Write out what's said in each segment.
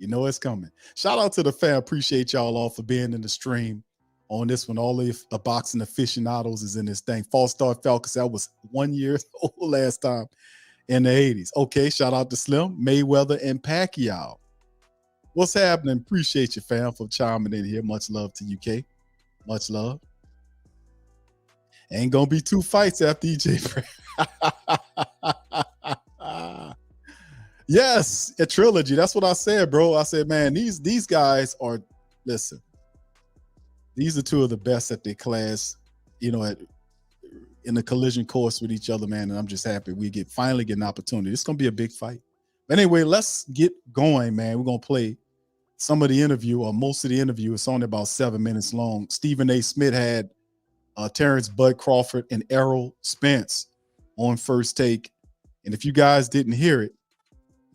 You know it's coming. Shout out to the fan. Appreciate y'all all for being in the stream on this one. All the boxing aficionados is in this thing. False Start Falcons, that was 1 year old last time in the 80s. Okay, shout out to Slim, Mayweather, and Pacquiao. What's happening? Appreciate you, fam, for chiming in here. Much love to UK. Much love. Ain't gonna be 2 fights after EJ. Yes, a trilogy. That's what I said, bro. I said, man, these guys are, listen, these are 2 of the best at their class, you know, in the collision course with each other, man. And I'm just happy we finally get an opportunity. It's gonna be a big fight. But anyway, let's get going, man. We're gonna play some of the interview, or most of the interview. It's only about 7 minutes long. Stephen A. Smith had Terence Bud Crawford and Errol Spence on First Take. And if you guys didn't hear it,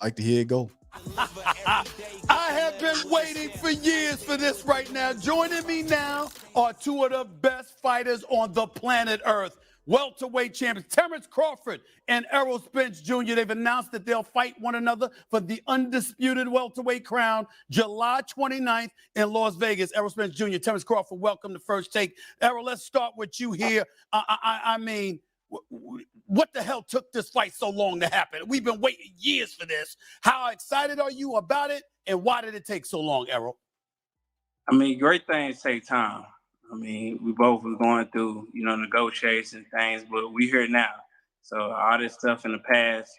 I'd like to hear it go. I have been waiting for years for this right now. Joining me now are 2 of the best fighters on the planet Earth. Welterweight champions Terence Crawford and Errol Spence Jr. They've announced that they'll fight one another for the undisputed welterweight crown July 29th in Las Vegas. Errol Spence Jr., Terence Crawford, welcome to First Take. Errol, let's start with you here. I mean, what the hell took this fight so long to happen? We've been waiting years for this. How excited are you about it, and why did it take so long, Errol? I mean, great things take time. I mean, we both was going through, you know, negotiation things, but we here now. So all this stuff in the past,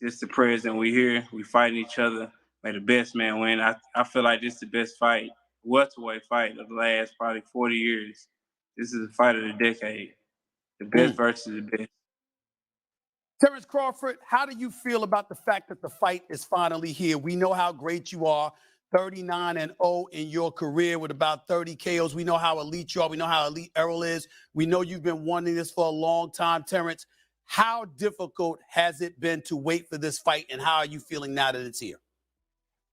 just the present, we here, we fighting each other. May the best man win. I feel like this is the best fight, welterweight fight of the last probably 40 years. This is the fight of the decade. The best versus the best. Terence Crawford, how do you feel about the fact that the fight is finally here? We know how great you are, 39-0 in your career with about 30 KOs. We know how elite you are. We know how elite Errol is. We know you've been wanting this for a long time, Terence. How difficult has it been to wait for this fight, and how are you feeling now that it's here?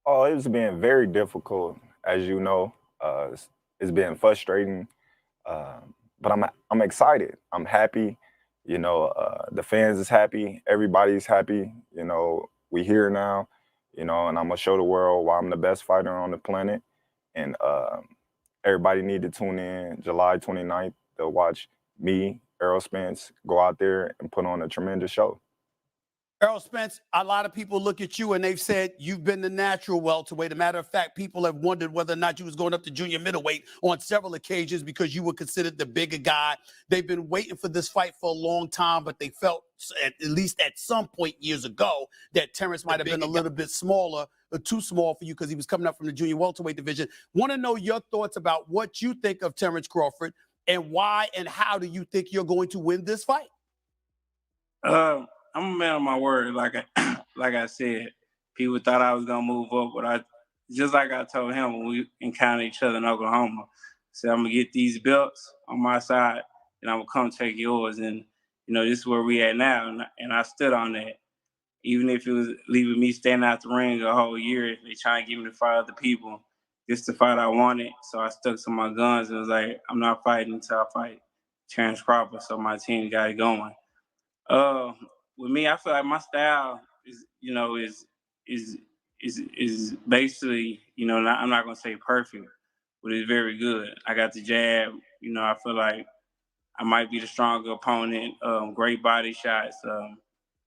Oh, it's been very difficult, as you know. It's been frustrating, but I'm excited. I'm happy. You know, the fans is happy. Everybody's happy. You know, we here now. You know, and I'm gonna show the world why I'm the best fighter on the planet. And everybody need to tune in July 29th to watch me, Errol Spence, go out there and put on a tremendous show. Errol Spence, a lot of people look at you and they've said you've been the natural welterweight. As a matter of fact, people have wondered whether or not you was going up to junior middleweight on several occasions because you were considered the bigger guy. They've been waiting for this fight for a long time, but they felt, at least at some point years ago, that Terrence might have been a little bit smaller, or too small for you because he was coming up from the junior welterweight division. Want to know your thoughts about what you think of Terence Crawford and why and how do you think you're going to win this fight? I'm a man of my word. Like I said, people thought I was gonna move up, but just like I told him when we encountered each other in Oklahoma, I said I'm gonna get these belts on my side, and I'm gonna come take yours. And you know, this is where we at now, and I stood on that. Even if it was leaving me standing out the ring a whole year, they trying to get me to fight other people. This is the fight I wanted, so I stuck to my guns and was like, I'm not fighting until I fight Terence Crawford. So my team got it going. With me, I feel like my style is basically, you know, I'm not gonna say perfect, but it's very good. I got the jab. You know, I feel like I might be the stronger opponent. Great body shots.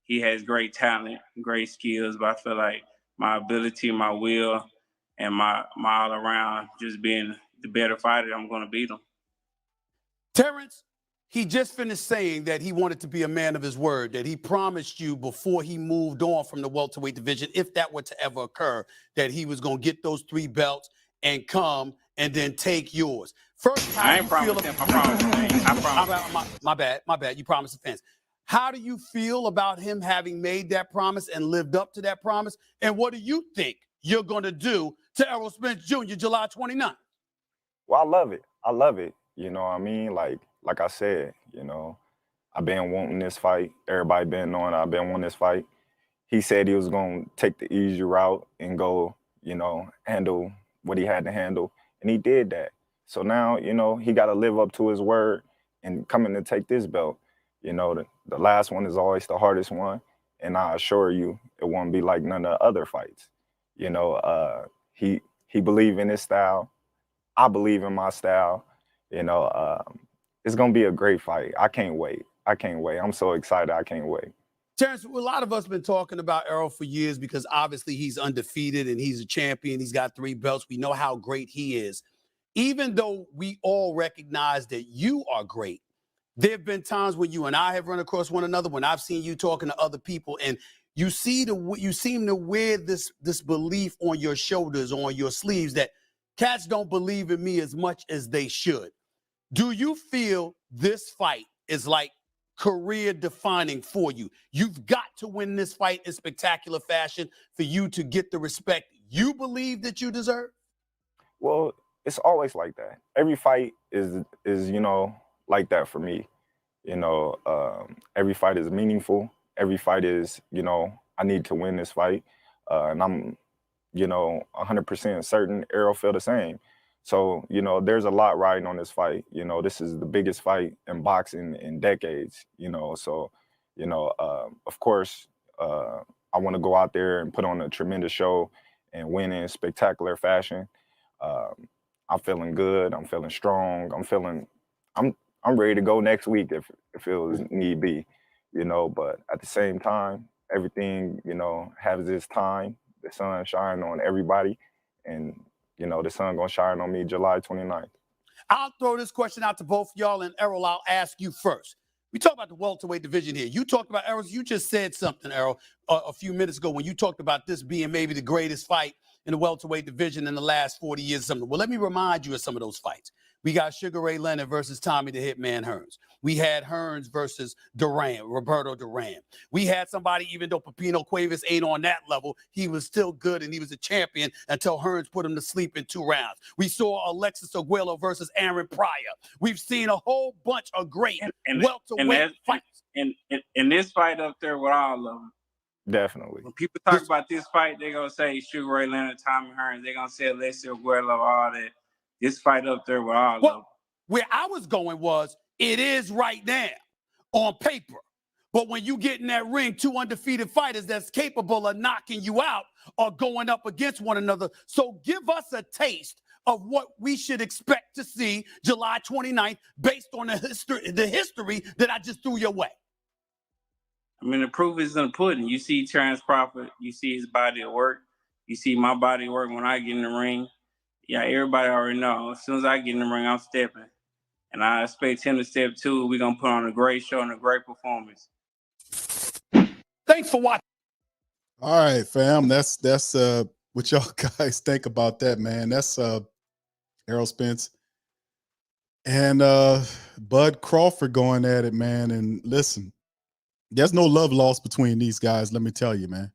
He has great talent, great skills, but I feel like my ability, my will, and my all around just being the better fighter, I'm gonna beat him. Terence, he just finished saying that he wanted to be a man of his word, that he promised you before he moved on from the welterweight division, if that were to ever occur, that he was going to get those 3 belts and come and then take yours. First, how do you feel about my bad. You promised the fans. How do you feel about him having made that promise and lived up to that promise? And what do you think you're going to do to Errol Spence Jr. July 29th? Well, I love it. I love it. You know what I mean? Like I said, you know, I've been wanting this fight. Everybody been knowing I've been wanting this fight. He said he was going to take the easy route and go, you know, handle what he had to handle. And he did that. So now, you know, he got to live up to his word and coming to take this belt. You know, the last one is always the hardest one. And I assure you, it won't be like none of the other fights. You know, he believe in his style. I believe in my style. You know, it's gonna be a great fight. I can't wait. I can't wait. I'm so excited. I can't wait. Terrence, a lot of us been talking about Errol for years because obviously he's undefeated and he's a champion. He's got 3 belts. We know how great he is. Even though we all recognize that you are great, there have been times when you and I have run across one another, when I've seen you talking to other people, and you seem to wear this belief on your shoulders, on your sleeves, that cats don't believe in me as much as they should. Do you feel this fight is like career defining for you? You've got to win this fight in spectacular fashion for you to get the respect you believe that you deserve? Well, it's always like that. Every fight is you know, like that for me. You know, every fight is meaningful. Every fight is, you know, I need to win this fight. And I'm, you know, 100% certain Errol feel the same. So, you know, there's a lot riding on this fight. You know, this is the biggest fight in boxing in decades, you know. So, you know, of course, I want to go out there and put on a tremendous show and win in spectacular fashion. I'm feeling good. I'm feeling strong. I'm ready to go next week if it was need be, you know. But at the same time, everything, you know, has its time. The sun shine on everybody, and you know, the sun gonna shine on me July 29th. I'll throw this question out to both y'all, and Errol, I'll ask you first. We talk about the welterweight division here. You talked about Errol. You just said something, Errol, a few minutes ago when you talked about this being maybe the greatest fight in the welterweight division in the last 40 years or something. Well, let me remind you of some of those fights. We got Sugar Ray Leonard versus Tommy the Hitman Hearns. We had Hearns versus Roberto Duran. We had somebody, even though Pepino Cuevas ain't on that level, he was still good and he was a champion until Hearns put him to sleep in 2 rounds. We saw Alexis Arguello versus Aaron Pryor. We've seen a whole bunch of great welterweight fights. And this fight up there with all of them. Definitely. When people talk about this fight, they're going to say Sugar Ray Leonard, Tommy Hearns. They're going to say Alexis Arguello, all that. This fight up there with all of them. Where I was going was, it is right now on paper. But when you get in that ring, 2 undefeated fighters that's capable of knocking you out are going up against one another. So give us a taste of what we should expect to see July 29th based on the history that I just threw your way. I mean, the proof is in the pudding. You see Terence Crawford, you see his body of work. You see my body of work when I get in the ring. Yeah, everybody already know. As soon as I get in the ring, I'm stepping. And I expect him to step too. We're going to put on a great show and a great performance. Thanks for watching. All right, fam. That's what y'all guys think about that, man. That's Errol Spence and Bud Crawford going at it, man. And listen, there's no love lost between these guys, let me tell you, man.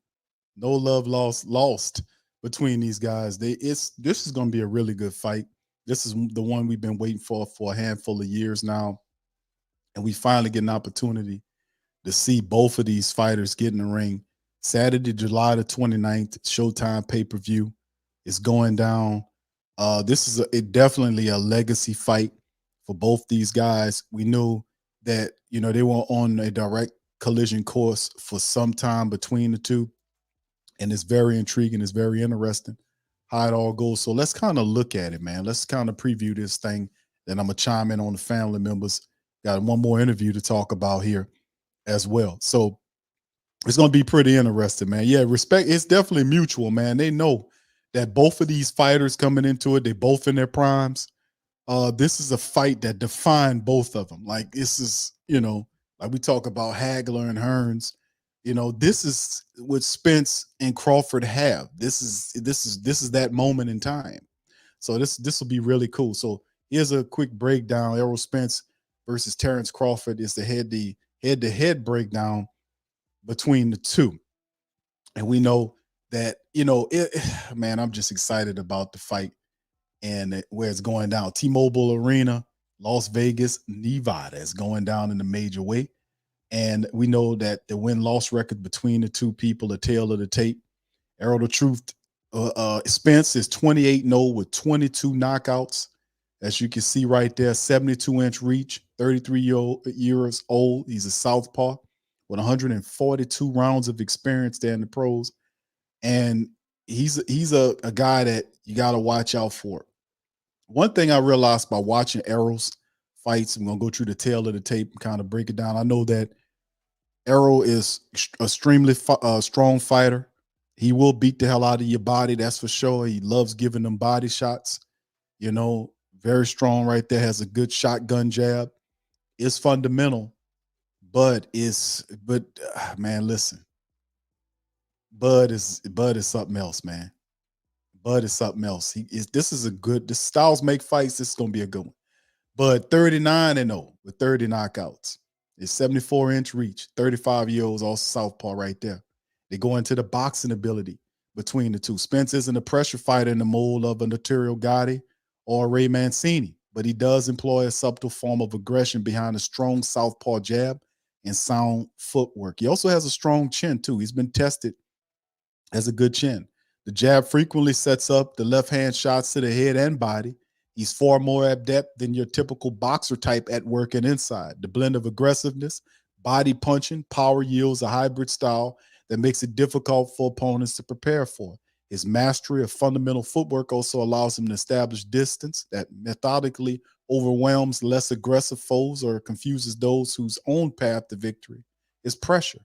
No love lost between these guys. This is going to be a really good fight. This is the one we've been waiting for a handful of years now. And we finally get an opportunity to see both of these fighters get in the ring. Saturday, July the 29th, Showtime pay-per-view is going down. This is definitely a legacy fight for both these guys. We knew that, you know, they were on a direct collision course for some time between the two. And it's very intriguing. It's very interesting how it all goes. So let's kind of look at it, man. Let's kind of preview this thing. Then I'm going to chime in on the family members. Got one more interview to talk about here as well. So it's going to be pretty interesting, man. Yeah, respect. It's definitely mutual, man. They know that both of these fighters coming into it, they both in their primes. This is a fight that defined both of them. Like, this is, you know, like we talk about Hagler and Hearns. You know, this is what Spence and Crawford have. This is that moment in time. So this will be really cool. So here's a quick breakdown. Errol Spence versus Terence Crawford is the head-to-head breakdown between the two. And we know that, you know, man, I'm just excited about the fight and where it's going down. T-Mobile Arena, Las Vegas, Nevada is going down in a major way. And we know that the win-loss record between the two people, the tail of the tape. Errol the Truth, Spence is 28-0 with 22 knockouts. As you can see right there, 72-inch reach, 33 years old. He's a southpaw with 142 rounds of experience there in the pros. And he's a guy that you got to watch out for. One thing I realized by watching Errol's fights, I'm gonna go through the tail of the tape and kind of break it down. I know that Errol is extremely strong fighter. He will beat the hell out of your body, that's for sure. He loves giving them body shots. You know, very strong right there. Has a good shotgun jab. It's fundamental, but man, listen, Bud is something else, man. Bud is something else. This Styles make fights. This is gonna be a good one. But 39-0 with 30 knockouts. It's 74-inch reach, 35-year-olds, also southpaw right there. They go into the boxing ability between the two. Spence isn't a pressure fighter in the mold of a Notario Gotti or Ray Mancini, but he does employ a subtle form of aggression behind a strong southpaw jab and sound footwork. He also has a strong chin, too. He's been tested as a good chin. The jab frequently sets up the left-hand shots to the head and body. He's far more adept than your typical boxer type at work and inside. The blend of aggressiveness, body punching, power yields a hybrid style that makes it difficult for opponents to prepare for. His mastery of fundamental footwork also allows him to establish distance that methodically overwhelms less aggressive foes or confuses those whose own path to victory is pressure.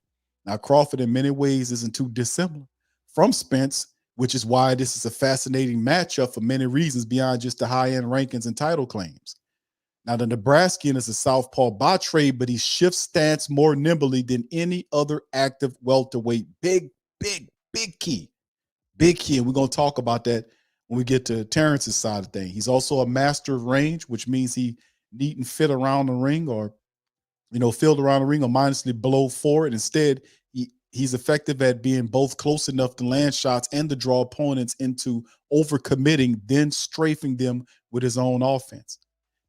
Now, Crawford in many ways isn't too dissimilar from Spence, which is why this is a fascinating matchup for many reasons beyond just the high-end rankings and title claims. Now, the Nebraskan is a southpaw by trade, but he shifts stance more nimbly than any other active welterweight. Big key. Big key, and we're going to talk about that when we get to Terrence's side of things. He's also a master of range, which means he needn't fit around the ring or, field around the ring or mindlessly blow forward. Instead, he's effective at being both close enough to land shots and to draw opponents into overcommitting, then strafing them with his own offense.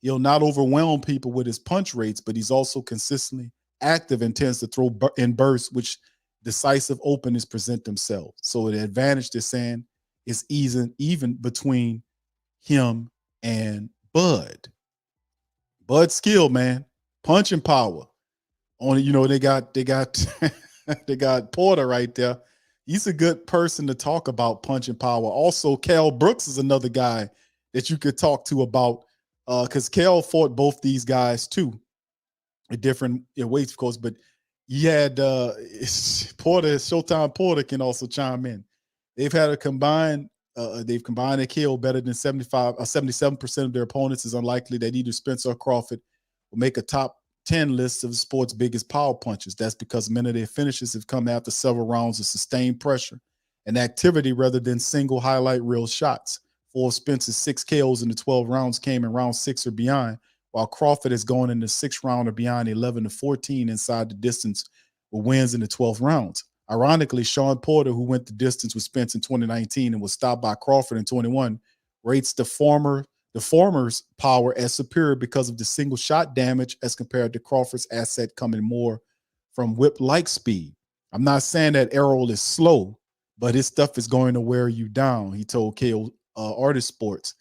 He'll not overwhelm people with his punch rates, but he's also consistently active and tends to throw in bursts, which decisive openings present themselves. So the advantage they're saying is even between him and Bud. Bud's skill, man, punching power. Only they got they got Porter right there. He's a good person to talk about punching power. Also, Kell Brooks is another guy that you could talk to about because Kell fought both these guys too at different weights, of course, but he had Porter, Showtime Porter can also chime in. They've had a combined, they've combined a KO better than 77% of their opponents. Is unlikely that either Spence or Crawford will make a top 10 lists of the sport's biggest power punches. That's because many of their finishes have come after several rounds of sustained pressure and activity rather than single highlight reel shots. 4 of Spence's 6 KOs in the 12 rounds came in round 6 or beyond, while Crawford is going in the 6th round or beyond 11-14 inside the distance with wins in the 12th rounds. Ironically, Sean Porter, who went the distance with Spence in 2019 and was stopped by Crawford in 21, rates the former's power as superior because of the single shot damage as compared to Crawford's asset coming more from whip-like speed. I'm not saying that Errol is slow, but his stuff is going to wear you down, he told KO Artist Sports.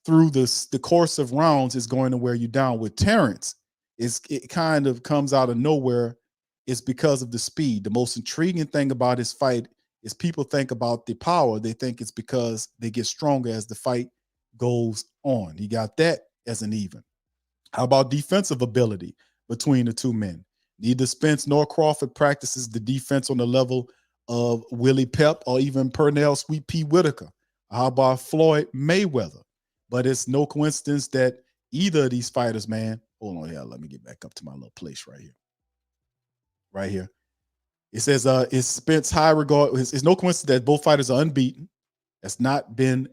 Through the course of rounds is going to wear you down. With Terrance, it kind of comes out of nowhere. It's because of the speed. The most intriguing thing about his fight is people think about the power. They think it's because they get stronger as the fight goes on. He got that as an even. How about defensive ability between the two men? Neither Spence nor Crawford practices the defense on the level of Willie Pep or even Pernell Sweet Pea Whitaker. How about Floyd Mayweather? But it's no coincidence that either of these fighters, man, hold on here. Let me get back up to my little place right here. Right here. It says, it's Spence high regard. It's no coincidence that both fighters are unbeaten. That's not been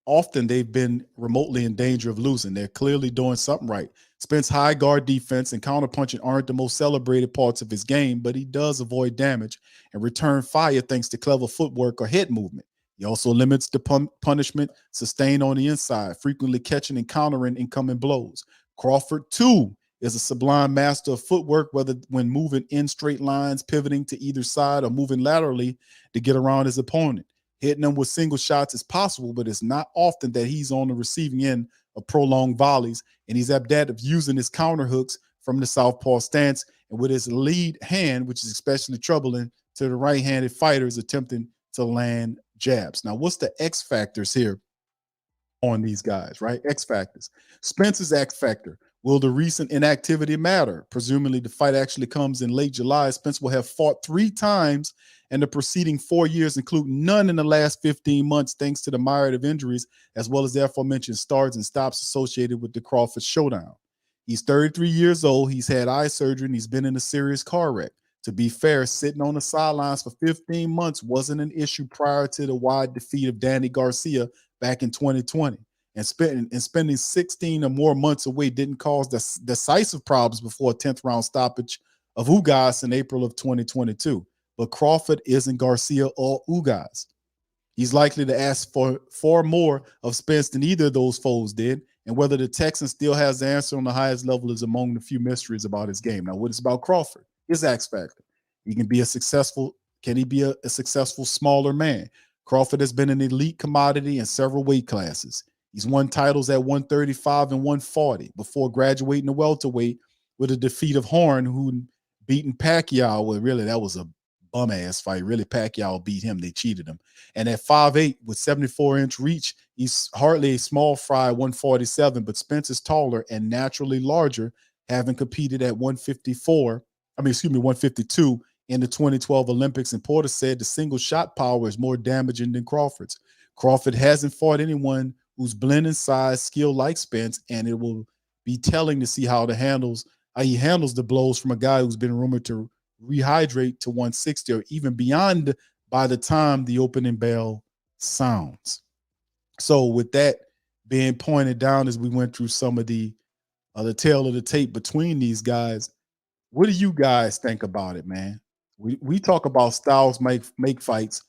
often they've been remotely in danger of losing. They're clearly doing something right. Spence high guard defense and counterpunching aren't the most celebrated parts of his game, but he does avoid damage and return fire thanks to clever footwork or head movement. He also limits the punishment sustained on the inside, frequently catching and countering incoming blows. Crawford, too, is a sublime master of footwork, whether when moving in straight lines, pivoting to either side, or moving laterally to get around his opponent. Hitting them with single shots is possible, but it's not often that he's on the receiving end of prolonged volleys, and he's adept of using his counter hooks from the southpaw stance and with his lead hand, which is especially troubling to the right-handed fighters attempting to land jabs. Now, what's the X factors here on these guys, right? X factors. Spence's X factor. Will the recent inactivity matter? Presumably, the fight actually comes in late July. Spence will have fought 3 times in the preceding 4 years, including none in the last 15 months, thanks to the myriad of injuries, as well as the aforementioned starts and stops associated with the Crawford showdown. He's 33 years old. He's had eye surgery, and he's been in a serious car wreck. To be fair, sitting on the sidelines for 15 months wasn't an issue prior to the wide defeat of Danny Garcia back in 2020. And spending 16 or more months away didn't cause decisive problems before a 10th round stoppage of Ugas in April of 2022. But Crawford isn't Garcia or Ugas. He's likely to ask for far more of Spence than either of those foes did. And whether the Texan still has the answer on the highest level is among the few mysteries about his game. Now, what is about Crawford? His X factor. He can be a successful, can he be a successful smaller man? Crawford has been an elite commodity in several weight classes. He's won titles at 135 and 140 before graduating to welterweight with a defeat of Horn, who beaten Pacquiao. Well, really, that was a bum-ass fight. Really, Pacquiao beat him. They cheated him. And at 5'8", with 74-inch reach, he's hardly a small fry at 147, but Spence is taller and naturally larger, having competed at 152 in the 2012 Olympics. And Porter said the single shot power is more damaging than Crawford's. Crawford hasn't fought anyone who's blending size, skill like Spence, and it will be telling to see how he handles the blows from a guy who's been rumored to rehydrate to 160 or even beyond by the time the opening bell sounds. So with that being pointed down as we went through some of the tail of the tape between these guys, what do you guys think about it, man? We talk about styles make fights.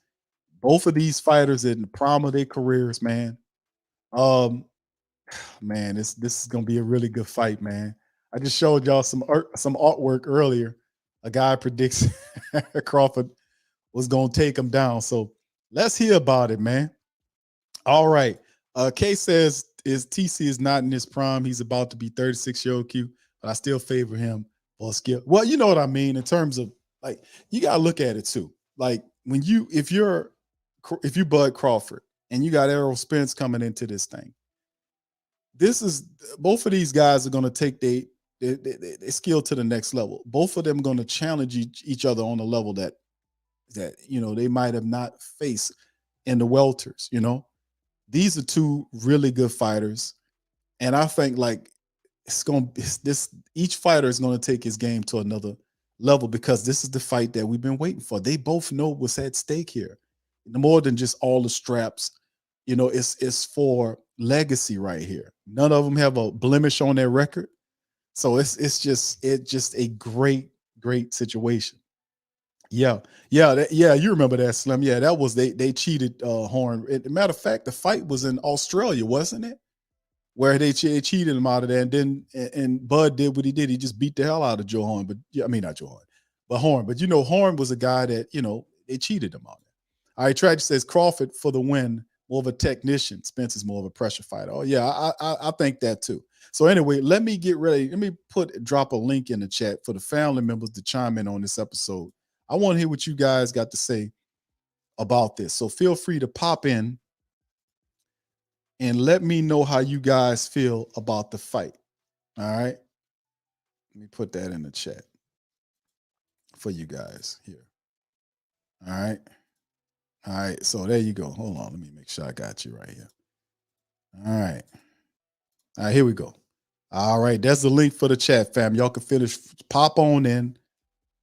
Both of these fighters in the prime of their careers, man. Man, this is gonna be a really good fight, man. I just showed y'all some artwork earlier. A guy predicts Crawford was gonna take him down. So let's hear about it, man. All right. K says TC is not in his prime. He's about to be 36-year-old Q, but I still favor him for skill. Well, you know what I mean in terms of, like, you gotta look at it too. Like when if you Bud Crawford and you got Errol Spence coming into this thing, both of these guys are going to take their skill to the next level. Both of them are going to challenge each other on a level that they might have not faced in the welters. These are two really good fighters, and I think each fighter is going to take his game to another level, because this is the fight that we've been waiting for. They both know what's at stake here, more than just all the straps. It's for legacy right here. None of them have a blemish on their record, so it's just a great situation. Yeah. You remember that, Slim? Yeah, that was they cheated Horn. Matter of fact, the fight was in Australia, wasn't it? Where they cheated him out of there, and Bud did what he did. He just beat the hell out of Joe Horn. But yeah, I mean not Joe Horn, but Horn. But Horn was a guy that they cheated him on it. All right, Tragic says Crawford for the win. More of a technician. Spence is more of a pressure fighter. Oh yeah, I think that too. So anyway, let me get ready. Let me drop a link in the chat for the family members to chime in on this episode. I want to hear what you guys got to say about this. So feel free to pop in and let me know how you guys feel about the fight. All right. Let me put that in the chat for you guys here. All right. All right, so there you go. Hold on, let me make sure I got you right here. All right, here we go. All right, that's the link for the chat, fam. Y'all can finish. Pop on in.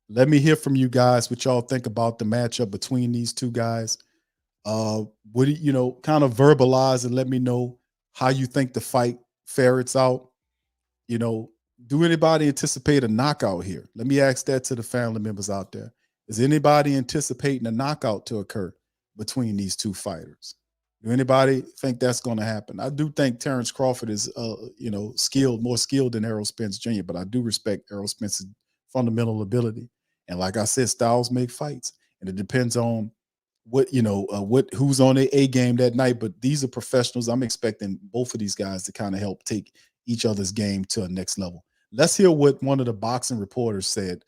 Let me hear from you guys what y'all think about the matchup between these two guys. What do kind of verbalize and let me know how you think the fight ferrets out. Do anybody anticipate a knockout here? Let me ask that to the family members out there. Is anybody anticipating a knockout to occur between these two fighters? Do anybody think that's going to happen? I do think Terence Crawford is, more skilled than Errol Spence Jr., but I do respect Errol Spence's fundamental ability. And like I said, styles make fights, and it depends on who's on their A game that night. But these are professionals. I'm expecting both of these guys to kind of help take each other's game to a next level. Let's hear what one of the boxing reporters said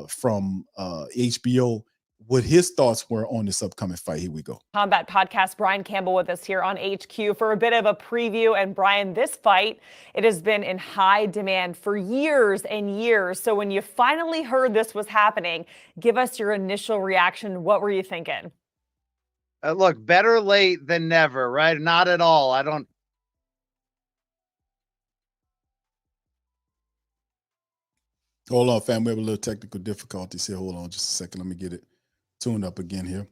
from HBO what his thoughts were on this upcoming fight. Here we go. Combat Podcast, Brian Campbell with us here on HQ for a bit of a preview. And Brian, this fight, it has been in high demand for years and years. So when you finally heard this was happening, give us your initial reaction. What were you thinking? Look, better late than never, right? Not at all. Hold on, fam. We have a little technical difficulties here. Hold on just a second. Let me get it tuned up again here.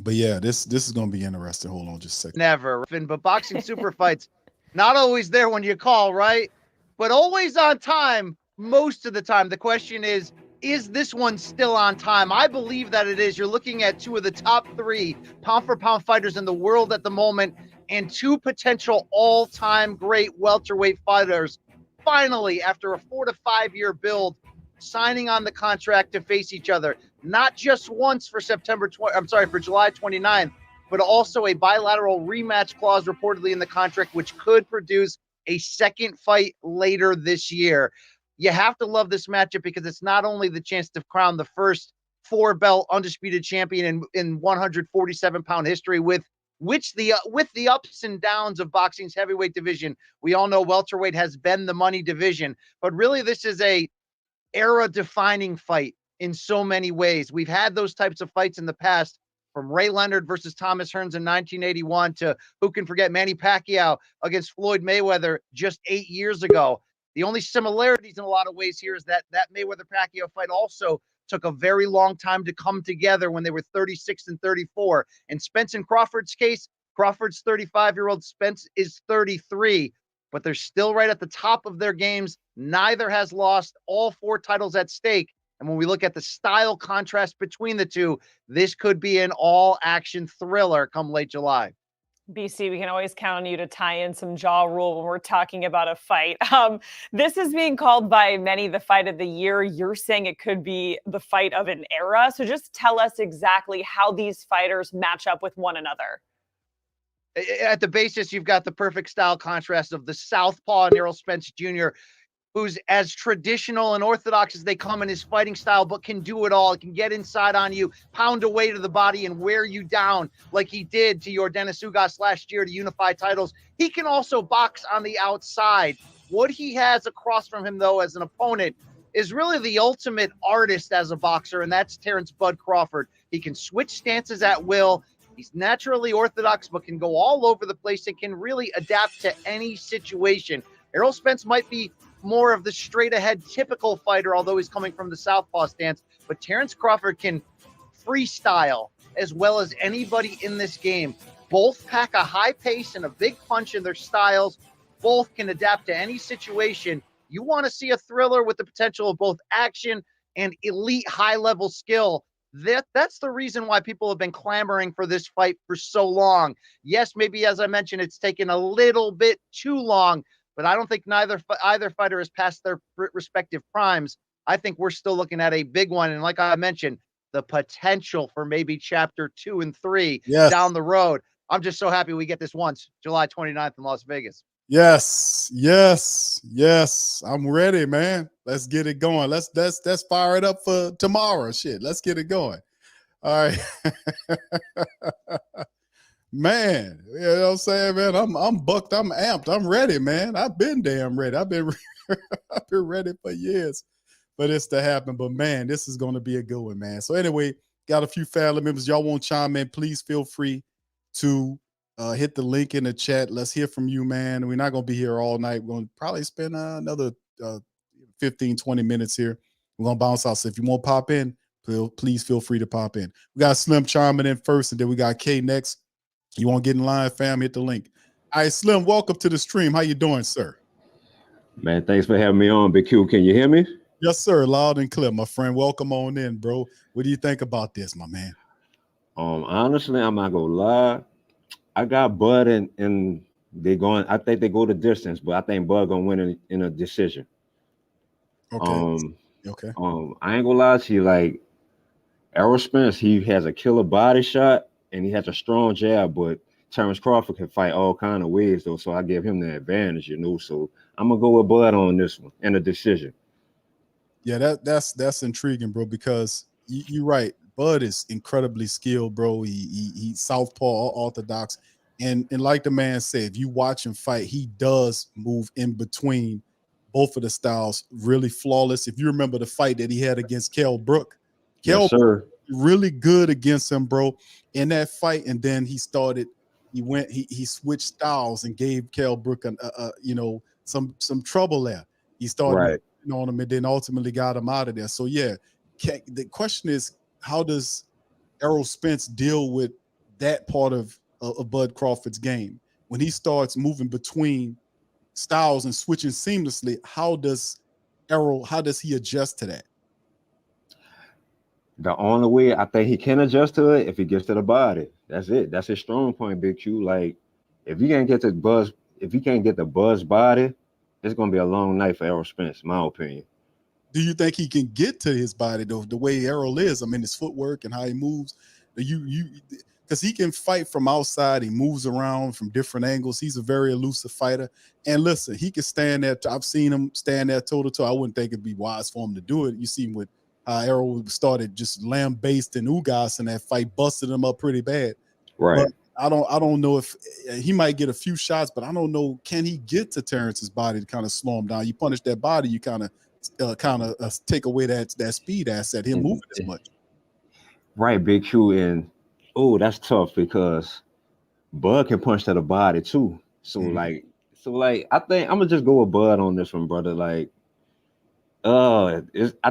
But yeah, this is going to be interesting. Hold on just a second. Never. But boxing super fights, not always there when you call, right? But always on time most of the time. The question is this one still on time? I believe that it is. You're looking at two of the top 3 pound-for-pound fighters in the world at the moment and 2 potential all-time great welterweight fighters. Finally, after a 4 to 5 year build, signing on the contract to face each other, not just once for for July 29th, but also a bilateral rematch clause reportedly in the contract, which could produce a second fight later this year. You have to love this matchup because it's not only the chance to crown the first 4-belt undisputed champion in 147-pound history with the ups and downs of boxing's heavyweight division. We all know welterweight has been the money division, but really this is a era-defining fight in so many ways. We've had those types of fights in the past, from Ray Leonard versus Thomas Hearns in 1981 to, who can forget, Manny Pacquiao against Floyd Mayweather just 8 years ago. The only similarities in a lot of ways here is that Mayweather-Pacquiao fight also took a very long time to come together when they were 36 and 34. In Spence and Crawford's case, Crawford's 35-year-old, Spence is 33, but they're still right at the top of their games. Neither has lost, all 4 titles at stake. And when we look at the style contrast between the two, this could be an all-action thriller come late July. BC, we can always count on you to tie in some jaw rule when we're talking about a fight. This is being called by many the fight of the year. You're saying it could be the fight of an era. So just tell us exactly how these fighters match up with one another. At the basis, you've got the perfect style contrast of the southpaw and Errol Spence Jr., who's as traditional and orthodox as they come in his fighting style, but can do it all. It can get inside on you, pound away to the body, and wear you down like he did to Yordenis Ugas last year to unify titles. He can also box on the outside. What he has across from him, though, as an opponent is really the ultimate artist as a boxer, and that's Terence "Bud" Crawford. He can switch stances at will. He's naturally orthodox, but can go all over the place and can really adapt to any situation. Errol Spence might be more of the straight-ahead typical fighter, although he's coming from the southpaw stance. But Terence Crawford can freestyle as well as anybody in this game. Both pack a high pace and a big punch in their styles. Both can adapt to any situation. You want to see a thriller with the potential of both action and elite high-level skill. That's the reason why people have been clamoring for this fight for so long. Yes, maybe, as I mentioned, it's taken a little bit too long, but I don't think either fighter has passed their respective primes. I think we're still looking at a big one. And like I mentioned, the potential for maybe chapter 2 and 3 down the road. I'm just so happy we get this once, July 29th in Las Vegas. Yes. I'm ready, man. Let's get it going. Let's fire it up for tomorrow. Shit, let's get it going. All right. Man, you know what I'm saying, man? I'm bucked, I'm amped, I'm ready, man. I've been damn ready. I've been ready for years for this to happen. But man, this is gonna be a good one, man. So anyway, got a few family members. Y'all want to chime in, please feel free to hit the link in the chat. Let's hear from you, man. We're not gonna be here all night. We're gonna probably spend another 15-20 minutes here. We're gonna bounce out. So if you want to pop in, please feel free to pop in. We got Slim chiming in first, and then we got K next. You want to get in line, fam? Hit the link. All right, Slim, welcome to the stream. How you doing, sir? Man, thanks for having me on, Big Q. Can you hear me? Yes, sir. Loud and clear, my friend. Welcome on in, bro. What do you think about this, my man? Honestly, I'm not gonna lie. I got Bud and they going. I think they go the distance, but I think Bud gonna win in a decision. Okay. Okay. I ain't gonna lie to you. Like Errol Spence, he has a killer body shot and he has a strong jab, but Terence Crawford can fight all kind of ways though. So I give him the advantage, you know. So I'm gonna go with Bud on this one in a decision. Yeah, that's intriguing, bro, because you're right. Bud is incredibly skilled, bro. He's southpaw, orthodox, and like the man said, if you watch him fight, he does move in between both of the styles, really flawless. If you remember the fight that he had against Kell Brook, Yes, sir. really good against him, bro, in that fight, and then he switched styles and gave Kell Brook some trouble there. He started on him and then ultimately got him out of there. So yeah, the question is, how does Errol Spence deal with that part of Bud Crawford's game when he starts moving between styles and switching seamlessly? How does he adjust to that? The only way I think he can adjust to it if he gets to the body. That's it. That's his strong point, Big Q. Like, if you can't get the Buzz body, it's gonna be a long night for Errol Spence, in my opinion. Do you think he can get to his body though, the way Errol is? I mean, his footwork and how he moves. Because he can fight from outside. He moves around from different angles. He's a very elusive fighter. And listen, he can stand there. I've seen him stand there toe to toe. I wouldn't think it'd be wise for him to do it. You see with Errol started just lambasting Ugas in that fight, busted him up pretty bad. Right. But I don't know if he might get a few shots, but I don't know, can he get to Terrence's body to kind of slow him down? You punish that body, you kind of take away that speed asset, him moving as much. Right, Big Q. And that's tough because Bud can punch to the body too. So like I think I'm gonna just go with Bud on this one, brother. Like, I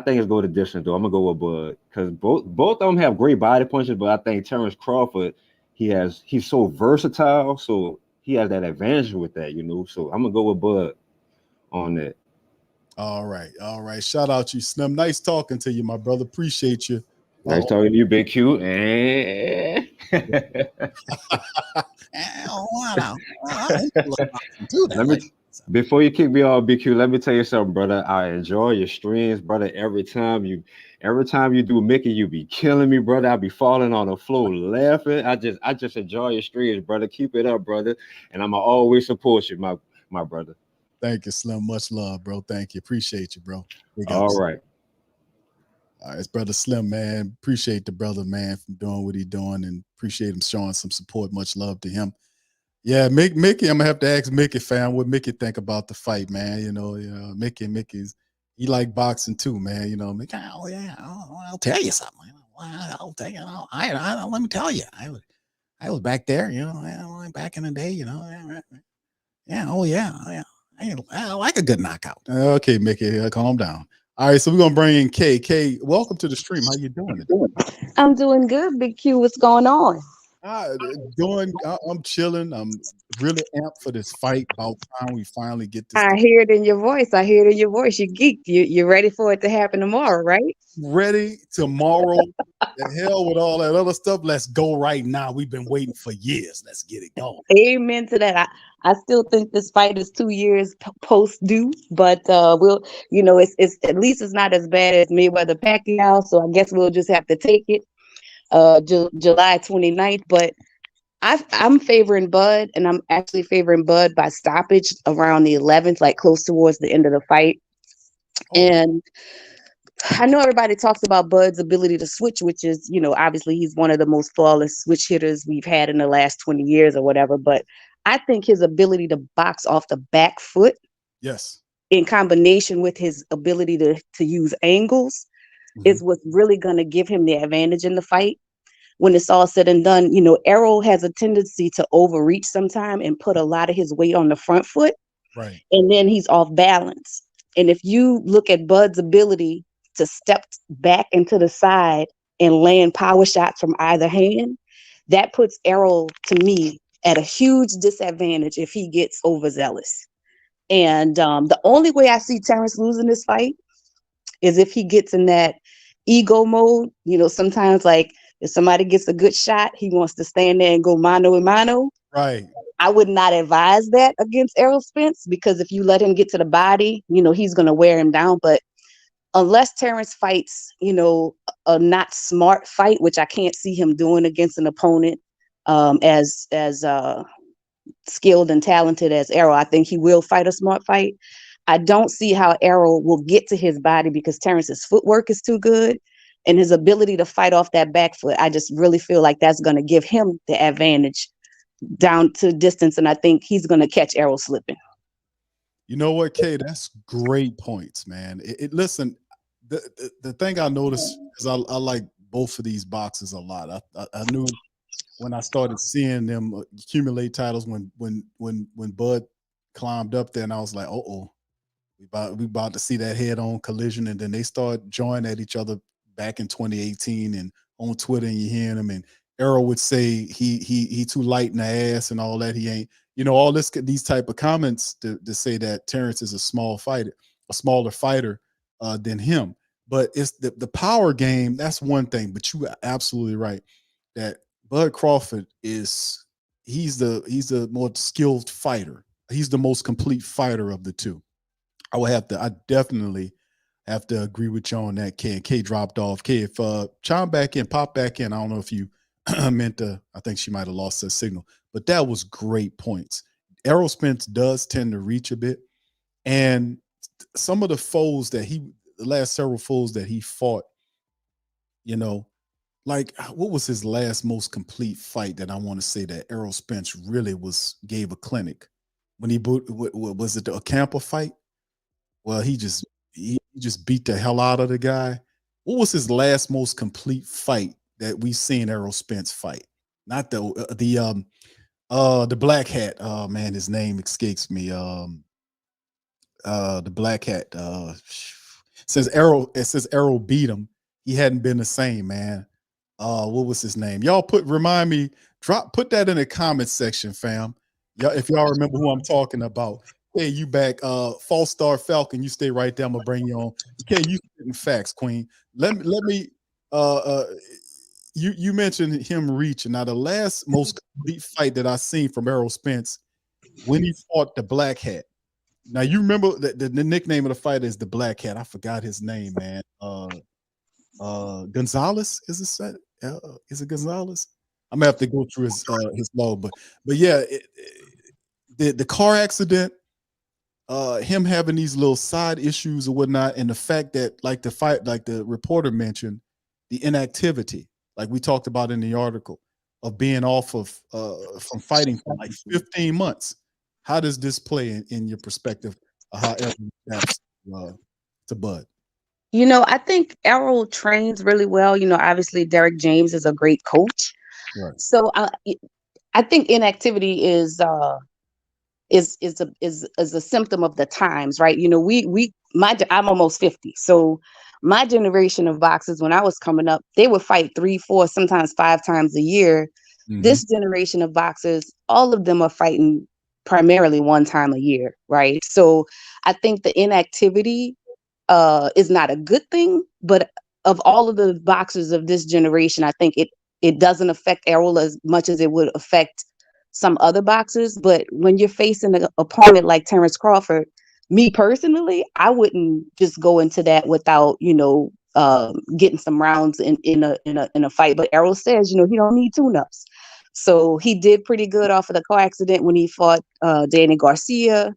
think it's go the distance though. I'm gonna go with Bud because both of them have great body punches, but I think Terence Crawford, he's so versatile, so he has that advantage with that, So I'm gonna go with Bud on that. All right. Shout out you, Slim. Nice talking to you, my brother. Appreciate you. Nice talking to you, Big Q. Before you kick me off, Big Q, let me tell you something, brother. I enjoy your streams, brother. Every time you do Mickey, you be killing me, brother. I be falling on the floor laughing. I just enjoy your streams, brother. Keep it up, brother. And I'ma always support you, my brother. Thank you, Slim. Much love, bro. Thank you. Appreciate you, bro. All right. All right, it's brother Slim, man. Appreciate the brother, man, from doing what he's doing, and appreciate him showing some support. Much love to him. Yeah, Mickey, I'm gonna have to ask Mickey, fam, what Mickey think about the fight, man. Mickey's he like boxing too, man. Mickey, I'll tell you something. I'll tell you. Let me tell you, I was back there, back in the day, I like a good knockout. Okay, Mickey, calm down. All right, so we're gonna bring in Kay. Kay, welcome to the stream. How you doing? I'm doing good, Big Q. What's going on? I'm chilling. I'm really amped for this fight. About time we finally get this. I hear it in your voice. You geeked. You're ready for it to happen tomorrow, right? Ready tomorrow. The hell with all that other stuff. Let's go right now. We've been waiting for years. Let's get it going. Amen to that. I still think this fight is 2 years post due, but it's at least it's not as bad as Mayweather Pacquiao. So I guess we'll just have to take it. July 29th, but I'm favoring Bud, and I'm actually favoring Bud by stoppage around the 11th, like close towards the end of the fight. And I know everybody talks about Bud's ability to switch, which is, obviously he's one of the most flawless switch hitters we've had in the last 20 years or whatever. But I think his ability to box off the back foot, yes, in combination with his ability to use angles, is what's really going to give him the advantage in the fight. When it's all said and done, Errol has a tendency to overreach sometime and put a lot of his weight on the front foot. Right. And then he's off balance. And if you look at Bud's ability to step back into the side and land power shots from either hand, that puts Errol, to me, at a huge disadvantage if he gets overzealous. And the only way I see Terrance losing this fight is if he gets in that ego mode. Sometimes like if somebody gets a good shot, he wants to stand there and go mano a mano. Right. I would not advise that against Errol Spence, because if you let him get to the body, he's going to wear him down. But unless Terrance fights, a not smart fight, which I can't see him doing against an opponent as skilled and talented as Errol, I think he will fight a smart fight. I don't see how Errol will get to his body because Terrance's footwork is too good. and his ability to fight off that back foot, I just really feel like that's going to give him the advantage down to distance. And I think he's going to catch Errol slipping. You know what, Kay? That's great points, man. Listen, the thing I noticed is I like both of these boxers a lot. I knew when I started seeing them accumulate titles when Bud climbed up there, and I was like, oh, we about to see that head-on collision, and then they start joining at each other back in 2018 and on Twitter, and you hearing them, and Errol would say he too light in the ass and all that. He ain't, all these type of comments to say that Terrance is a smaller fighter than him. But it's the power game. That's one thing. But you are absolutely right that Bud Crawford he's the more skilled fighter. He's the most complete fighter of the two. I definitely have to agree with you on that, K. And K dropped off. K, if pop back in. I don't know if you meant to. I think she might have lost her signal, but that was great points. Errol Spence does tend to reach a bit, and some of the last several foes that he fought, like what was his last most complete fight that I want to say that Errol Spence really gave a clinic when was it a Camper fight? Well, he just beat the hell out of the guy. What was his last most complete fight that we've seen Errol Spence fight? Not the black hat. Oh man, his name escapes me. The black hat. Says Errol beat him. He hadn't been the same, man. What was his name? Y'all remind me. Put that in the comment section, fam. Y'all, if y'all remember who I'm talking about. Hey, you back, False Star Falcon. You stay right there. I'm gonna bring you on. Okay, you spitting facts, Queen. Let me. You mentioned him reaching. Now, the last most complete fight that I seen from Errol Spence when he fought the Black Hat. Now, you remember the nickname of the fighter is the Black Hat. I forgot his name, man. Gonzalez is it Gonzalez? I'm gonna have to go through his log, but yeah, the car accident. Him having these little side issues or whatnot, and the fact that, like the reporter mentioned, the inactivity, like we talked about in the article, of being off of from fighting for like 15 months. How does this play in your perspective of how Errol adapts to Bud? I think Errol trains really well. Obviously Derek James is a great coach. Right. So I think inactivity is a symptom of the times, right? I'm almost 50. So my generation of boxers, when I was coming up, they would fight 3, 4, sometimes 5 times a year. Mm-hmm. This generation of boxers, all of them are fighting primarily 1 time a year, right? So I think the inactivity is not a good thing, but of all of the boxers of this generation, I think it doesn't affect Errol as much as it would affect some other boxers. But when you're facing an opponent like Terence Crawford, me personally, I wouldn't just go into that without, getting some rounds in a fight. But Errol says, he don't need tune-ups. So he did pretty good off of the car accident when he fought Danny Garcia.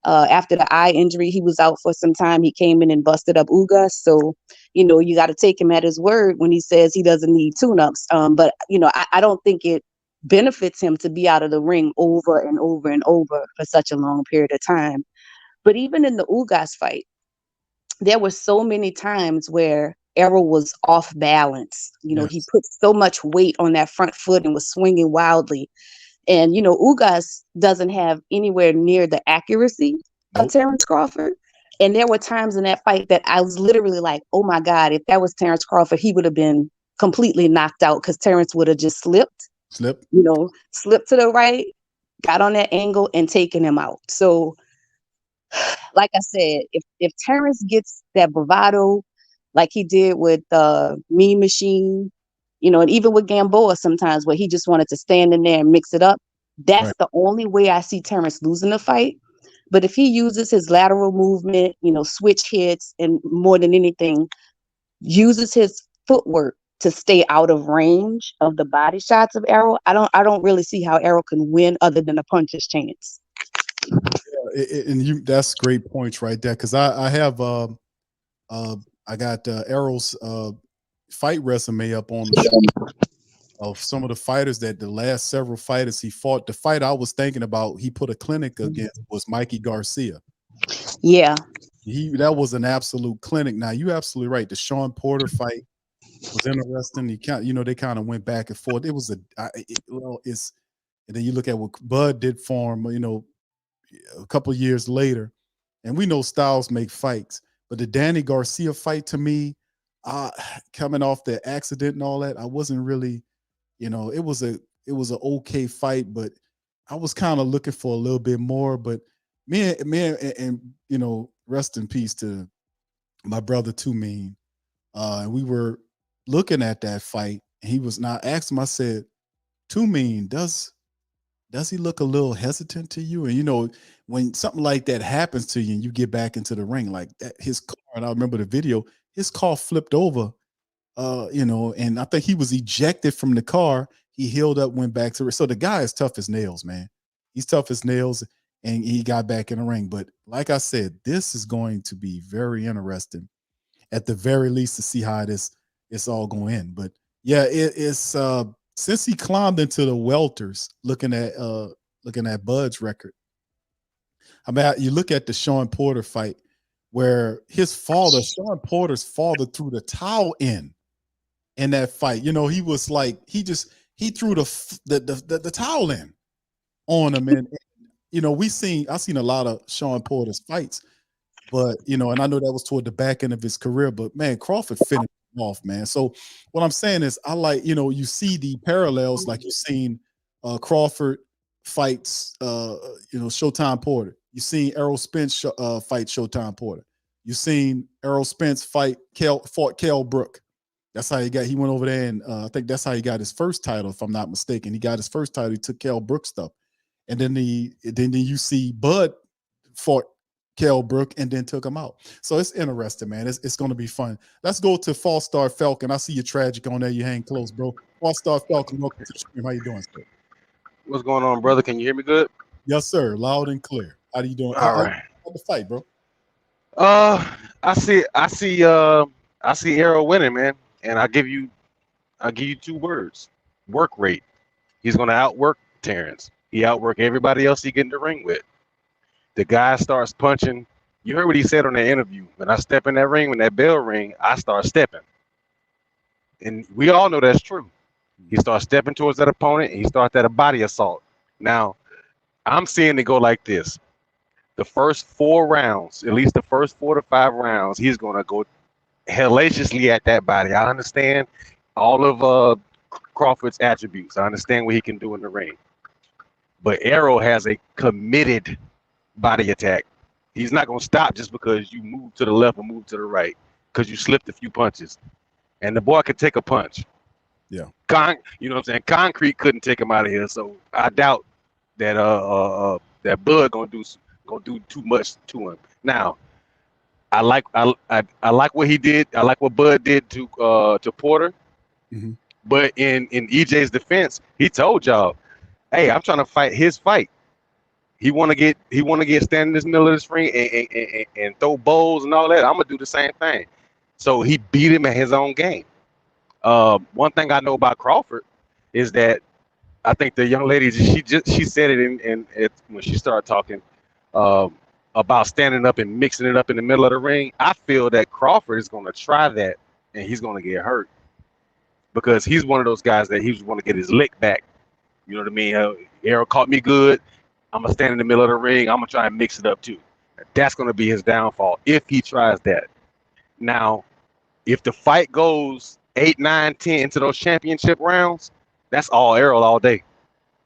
After the eye injury, he was out for some time. He came in and busted up Ugas. So, you got to take him at his word when he says he doesn't need tune-ups. But, I don't think it benefits him to be out of the ring over and over and over for such a long period of time. But even in the Ugas fight, there were so many times where Errol was off balance. Yes. He put so much weight on that front foot and was swinging wildly. And, Ugas doesn't have anywhere near the accuracy of Terence Crawford. And there were times in that fight that I was literally like, oh my God, if that was Terence Crawford, he would have been completely knocked out because Terence would have just slipped to the right, got on that angle and taken him out. So, like I said, if Terence gets that bravado like he did with Mean Machine, and even with Gamboa sometimes where he just wanted to stand in there and mix it up, that's the only way I see Terence losing the fight. But if he uses his lateral movement, switch hits, and more than anything, uses his footwork to stay out of range of the body shots of Errol, I don't really see how Errol can win other than a puncher's chance. Yeah, and that's great points right there, because I have I got Errol's fight resume up on the show of some of the fighters that the last several fighters he fought. The fight I was thinking about, he put a clinic against was Mikey Garcia. Yeah. That was an absolute clinic. Now you're absolutely right. The Sean Porter fight was interesting. They kind of went back and forth. It was and then you look at what Bud did for him, a couple years later, and we know styles make fights. But the Danny Garcia fight, to me, coming off the accident and all that, I wasn't really, it was an okay fight, but I was kind of looking for a little bit more. But me and rest in peace to my brother Too Mean. And we were looking at that fight, and he was not. I asked him, I said, Too Mean, does he look a little hesitant to you? And when something like that happens to you and you get back into the ring like that, his car, and I remember the video, his car flipped over, and I think he was ejected from the car. He healed up, went back to it. So the guy is tough as nails, man. He's tough as nails, and he got back in the ring. But like I said, this is going to be very interesting, at the very least, to see how it's all going to end. But yeah, it's since he climbed into the welters, looking at Bud's record. I mean, you look at the Sean Porter fight where Sean Porter's father, threw the towel in that fight. He was like, he threw the towel in on him. And I've seen a lot of Sean Porter's fights, but and I know that was toward the back end of his career, but man, Crawford finished him off, man. So what I'm saying is, I like, you see the parallels, like you've seen Crawford fights, Showtime Porter. You've seen Errol Spence fight Showtime Porter. You've seen Errol Spence fought Kell Brook. That's how he went over there, and I think that's how he got his first title, if I'm not mistaken. He got his first title. He took Kell Brook stuff, and then you see Bud fought Kell Brook and then took him out. So it's interesting, man. It's going to be fun. Let's go to False Star Falcon. I see you tragic on there. You hang close, bro. False Star Falcon, welcome to the stream. How you doing, sir? What's going on, brother? Can you hear me good? Yes, sir. Loud and clear. How you doing? All right. How the fight, bro? I see Errol winning, man. And I'll give you 2 words. Work rate. He's gonna outwork Terrance. He outwork everybody else he get in the ring with. The guy starts punching. You heard what he said on that interview. When I step in that ring, when that bell ring, I start stepping. And we all know that's true. He starts stepping towards that opponent, and he starts that body assault. Now, I'm seeing it go like this. The first 4 rounds, at least the first 4 to 5 rounds, he's going to go hellaciously at that body. I understand all of Crawford's attributes. I understand what he can do in the ring. But Errol has a committed body attack. He's not going to stop just because you move to the left or move to the right, because you slipped a few punches. And the boy could take a punch. Yeah. You know what I'm saying? Concrete couldn't take him out of here. So I doubt that that Bud gonna do too much to him. Now, I like what he did. I like what Bud did to Porter. Mm-hmm. But in EJ's defense, he told y'all, "Hey, I'm trying to fight his fight. He want to get stand in this middle of this ring and throw bowls and all that. I'm gonna do the same thing." So he beat him at his own game. One thing I know about Crawford is that I think the young lady, she said it when she started talking about standing up and mixing it up in the middle of the ring. I feel that Crawford is going to try that, and he's going to get hurt because he's one of those guys that he's want to get his lick back. You know what I mean? Errol caught me good. I'm going to stand in the middle of the ring. I'm going to try and mix it up too. That's going to be his downfall if he tries that. Now, if the fight goes 8, 9, 10 into those championship rounds, that's all Errol all day.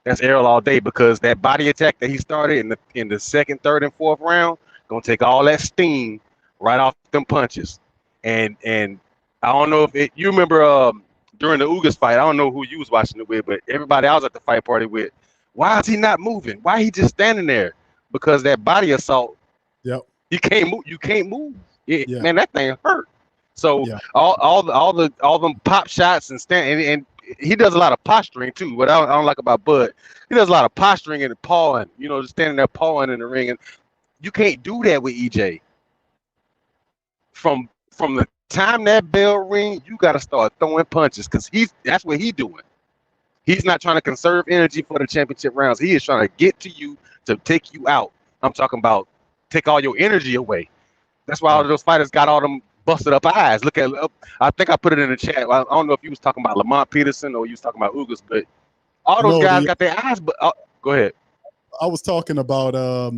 That's Errol all day, because that body attack that he started in the second, third, and fourth round gonna take all that steam right off them punches. And I don't know if you remember during the Ugas fight, I don't know who you was watching it with, but everybody I was at the fight party with, why is he not moving? Why he just standing there? Because that body assault. Yep. You can't move. You can't move. Yeah. Man, that thing hurt. So yeah. all them pop shots and he does a lot of posturing too. What I don't like about Bud, he does a lot of posturing and pawing. You know, just standing there pawing in the ring, and you can't do that with EJ. From the time that bell ring, you got to start throwing punches because that's what he's doing. He's not trying to conserve energy for the championship rounds. He is trying to get to you to take you out. I'm talking about take all your energy away. That's why all of those fighters got all them busted up eyes. Look at, I think I put it in the chat. I don't know if you was talking about Lamont Peterson or you was talking about Ugas, but all those guys got their eyes. But go ahead. I was talking about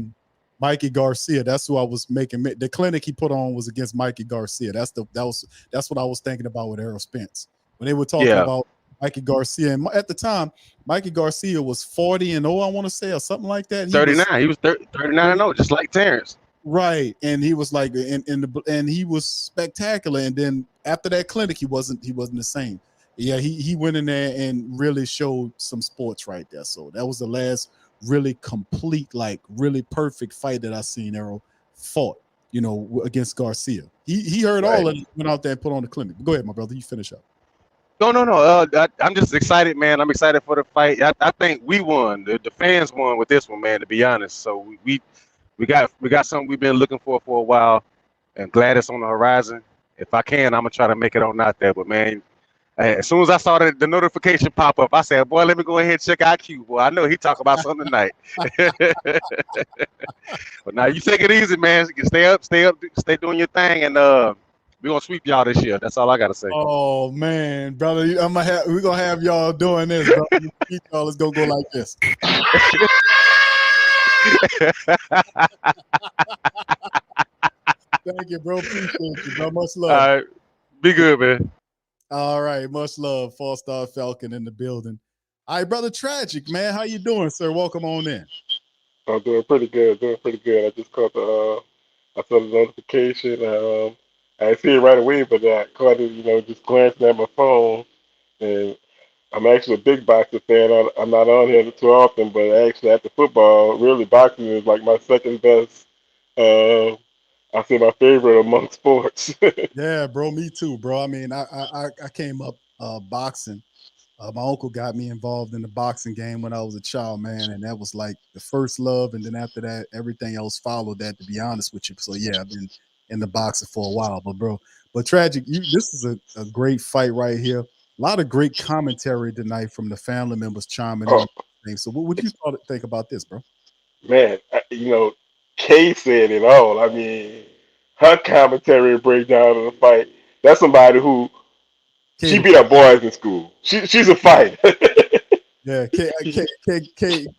Mikey Garcia. That's who I was making. The clinic he put on was against Mikey Garcia. That's what I was thinking about with Errol Spence when they were talking about Mikey Garcia. And at the time, Mikey Garcia was 40-0, I want to say, or something like that. 39. He was 39-0, just like Terrence. Right, and he was like, and he was spectacular. And then after that clinic, he wasn't the same. Yeah, he went in there and really showed some sports right there. So that was the last really complete, like really perfect fight that I seen Errol fought, against Garcia. He heard all of it, went out there and put on the clinic. But go ahead, my brother, you finish up. No. I'm just excited, man. I'm excited for the fight. I think we won. The fans won with this one, man. To be honest, so we got something we've been looking for a while, and glad it's on the horizon. If I can, I'm gonna try to make it on out there. But man, as soon as I saw the notification pop up, I said, "Boy, let me go ahead and check IQ. Boy, I know he talk about something tonight." But now you take it easy, man. Stay doing your thing, and we're gonna sweep y'all this year. That's all I gotta say. Oh man, brother, we're gonna have y'all doing this, bro. Y'all is gonna go like this. Thank you, bro. Appreciate you, bro. Much love. All right, be good, man. All right, much love. 4-star Falcon in the building. All right, brother, Tragic, man. How you doing, sir? Welcome on in. I'm doing pretty good. I just caught I saw the notification. I didn't see it right away, but I caught it, just glancing at my phone. And I'm actually a big boxer fan. I'm not on here too often, but actually after football, really boxing is like my second best. I say my favorite among sports. Yeah, bro, me too, bro. I mean, I came up boxing. My uncle got me involved in the boxing game when I was a child, man, and that was like the first love. And then after that, everything else followed that, to be honest with you. So yeah, I've been in the boxing for a while, but Tragic, this is a great fight right here. A lot of great commentary tonight from the family members chiming in. So what would you think about this, bro? Man, Kay said it all. I mean, her commentary breakdown of the fight. That's somebody who she beat up boys in school. She's a fighter. Yeah, Kay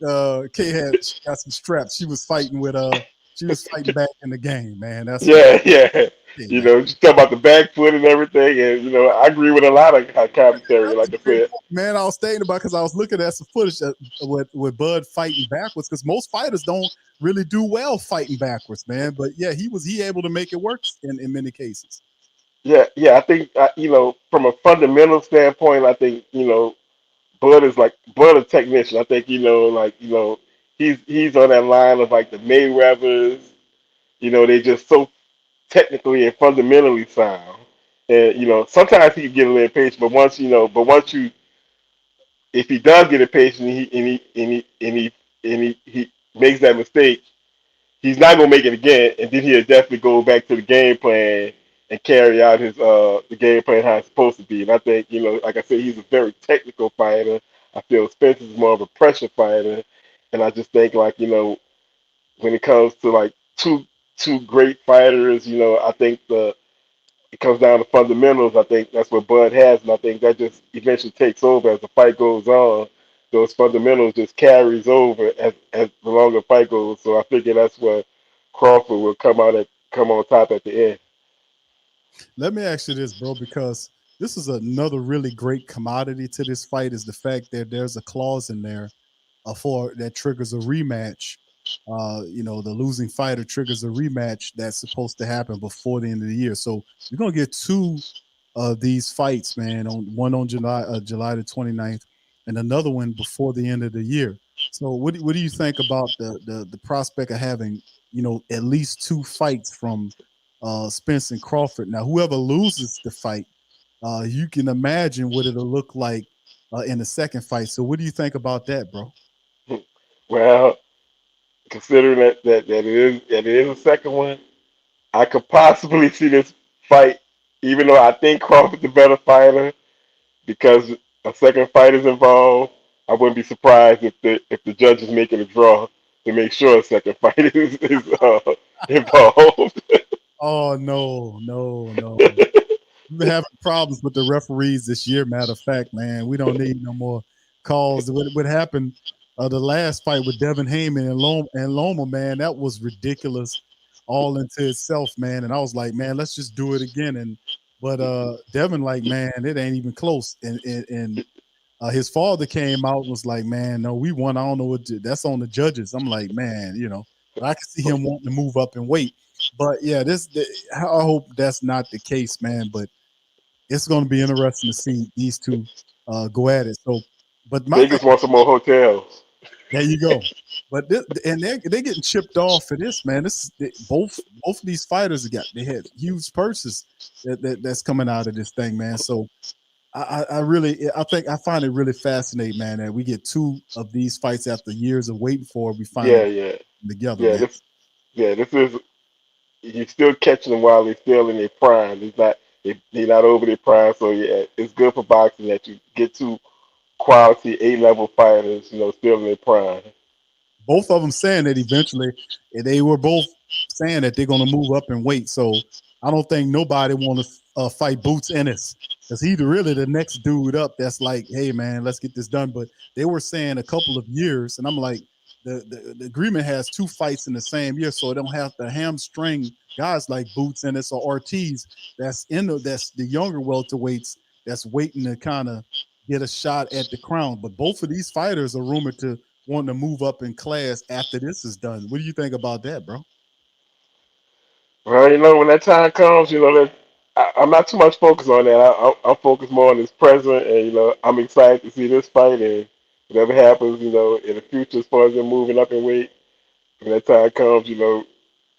got some straps. She was fighting back in the game, man. That's yeah. Just talk about the back foot and everything, and I agree with a lot of her commentary. Like I said, man, I was thinking about because I was looking at some footage with Bud fighting backwards because most fighters don't really do well fighting backwards, man. But yeah, he able to make it work in many cases. Yeah. I think from a fundamental standpoint, I think Bud is a technician. I think he's on that line of like the Mayweathers. They just so technically and fundamentally sound. And sometimes he can get a little impatient, but once if he does get impatient and he makes that mistake, he's not gonna make it again, and then he'll definitely go back to the game plan and carry out his the game plan how it's supposed to be. And I think like I said, he's a very technical fighter. I feel Spence is more of a pressure fighter, and I just think when it comes to like two great fighters, I think it comes down to fundamentals. I think that's what Bud has, and I think that just eventually takes over as the fight goes on. Those fundamentals just carries over as the longer the fight goes. So I figure that's where Crawford will come on top at the end. Let me ask you this, bro, because this is another really great commodity to this fight is the fact that there's a clause in there for that triggers a rematch. The losing fighter triggers a rematch that's supposed to happen before the end of the year. So you're gonna get two of these fights, man. One on July the 29th, and another one before the end of the year. So what do you think about the prospect of having at least two fights from Spence and Crawford? Now, whoever loses the fight, you can imagine what it'll look like in the second fight. So what do you think about that, bro? Well, considering that it is a second one, I could possibly see this fight even though I think Crawford's the better fighter because a second fight is involved, I wouldn't be surprised if the judge is making a draw to make sure a second fight is involved. Oh no, no, no. We've been having problems with the referees this year. Matter of fact, man, we don't need no more calls. What happened? The last fight with Devin Heyman and Loma, man, that was ridiculous, all into itself, man. And I was like, man, let's just do it again. But Devin, like, man, it ain't even close. And his father came out and was like, man, no, we won. I don't know that's on the judges. I'm like, man, but I can see him wanting to move up and wait. But yeah, I hope that's not the case, man. But it's going to be interesting to see these two go at it. So, but my thing, Vegas wants some more hotels. there you go. But they're getting chipped off for this, man. Both of these fighters they had huge purses that's coming out of this thing, man. So I find it really fascinating, man, that we get two of these fights after years of waiting for. We finally Yeah. get together, Yeah, man. this is you're still catching them while they're still in their prime. They're not over their prime, so yeah, it's good for boxing that you get two quality A-level fighters, still in their prime. Both of them saying that eventually they were both saying that they're going to move up in weight. So I don't think nobody want to fight Boots Ennis because he's really the next dude up. That's like, hey man, let's get this done. But they were saying a couple of years, and I'm like, the agreement has two fights in the same year, so it don't have to hamstring guys like Boots Ennis or Ortiz. That's the younger welterweights that's waiting to kind of get a shot at the crown. But both of these fighters are rumored to want to move up in class after this is done. What do you think about that, bro? Well, when that time comes, I'm not too much focused on that. I'm focused more on this present, and I'm excited to see this fight and whatever happens, in the future as far as them moving up in weight. When that time comes,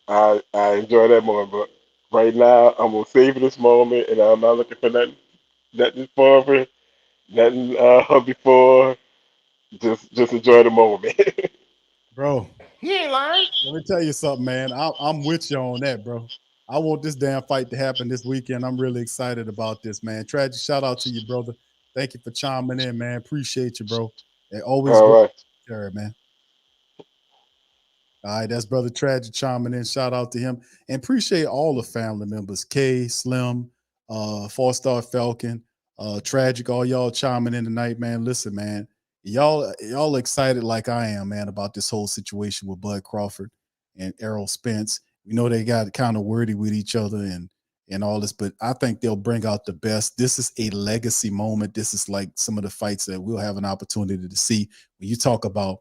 I enjoy that more. But right now, I'm gonna savor this moment, and I'm not looking for nothing forward, nothing before. Just enjoy the moment. Bro, He ain't lying. let me tell you something, man. I'm with you on that, bro. I want this damn fight to happen this weekend. I'm really excited about this, man. Tragic, shout out to you, brother. Thank you for chiming in, man. Appreciate you, bro. They always All go right. there, man. All right, that's brother Tragic chiming in. Shout out to him. And appreciate all the family members. K, Slim, Four-Star Falcon, Tragic, all y'all chiming in tonight, man. Listen, man. Y'all excited like I am, man, about this whole situation with Bud Crawford and Errol Spence. We know they got kind of wordy with each other and all this, but I think they'll bring out the best. This is a legacy moment. This is like some of the fights that we'll have an opportunity to see. When you talk about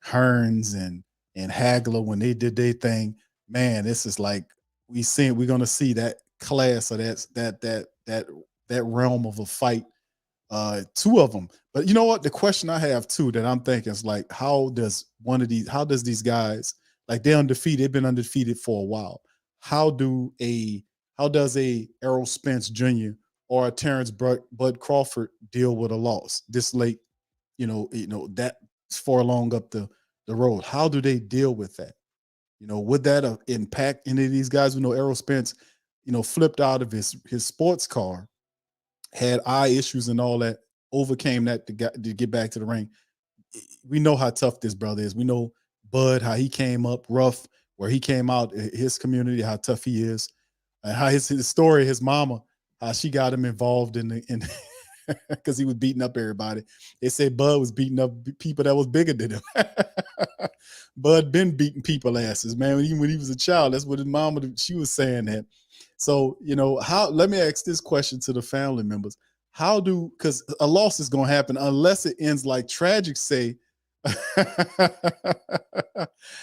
Hearns and Hagler when they did their thing, man, this is like we're gonna see that class or that realm of a fight. Two of them. But you know what? The question I have too that I'm thinking is like, how does these guys, like they're undefeated, they've been undefeated for a while. How does a Errol Spence Jr. or a Terrence Bud Crawford deal with a loss this late, that far along up the road? How do they deal with that? Would that impact any of these guys? We know Errol Spence, flipped out of his sports car, had eye issues and all that, overcame that to get back to the ring. We know how tough this brother is. We know Bud, how he came up rough, where he came out, his community, how tough he is, and how his story, his mama, how she got him involved in because he was beating up everybody. They said Bud was beating up people that was bigger than him. Bud been beating people asses, man. Even when he was a child, that's what his mama, she was saying that. So, let me ask this question to the family members. Because a loss is going to happen unless it ends like Tragic say,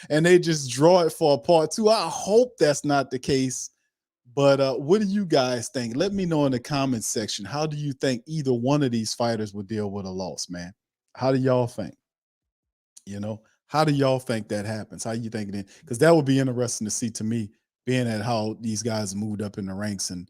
and they just draw it for a part two. I hope that's not the case. But what do you guys think? Let me know in the comments section. How do you think either one of these fighters would deal with a loss, man? How do y'all think? How do y'all think that happens? How you think it is? Because that would be interesting to see to me, being at how these guys moved up in the ranks and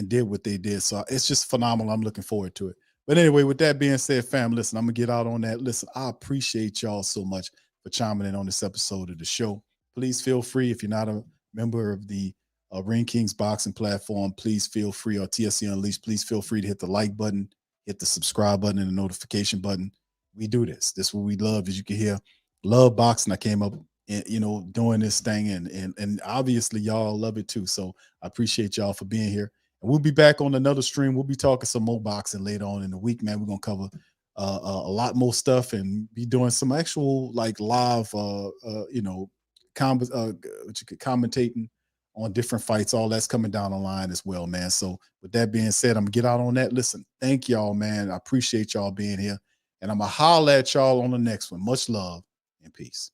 did what they did. So it's just phenomenal. I'm looking forward to it. But anyway, with that being said, fam, listen, I'm going to get out on that. Listen, I appreciate y'all so much for chiming in on this episode of the show. Please feel free, if you're not a member of the Ring Kings boxing platform, please feel free, or TSC Unleashed, please feel free to hit the like button, hit the subscribe button, and the notification button. We do this. This is what we love, as you can hear. Love boxing. I came up, doing this thing, and obviously y'all love it too. So I appreciate y'all for being here. And we'll be back on another stream. We'll be talking some more boxing later on in the week, man. We're gonna cover a lot more stuff and be doing some actual like live, commentating on different fights. All that's coming down the line as well, man. So with that being said, I'm gonna get out on that. Listen, thank y'all, man. I appreciate y'all being here, and I'm gonna holler at y'all on the next one. Much love and peace.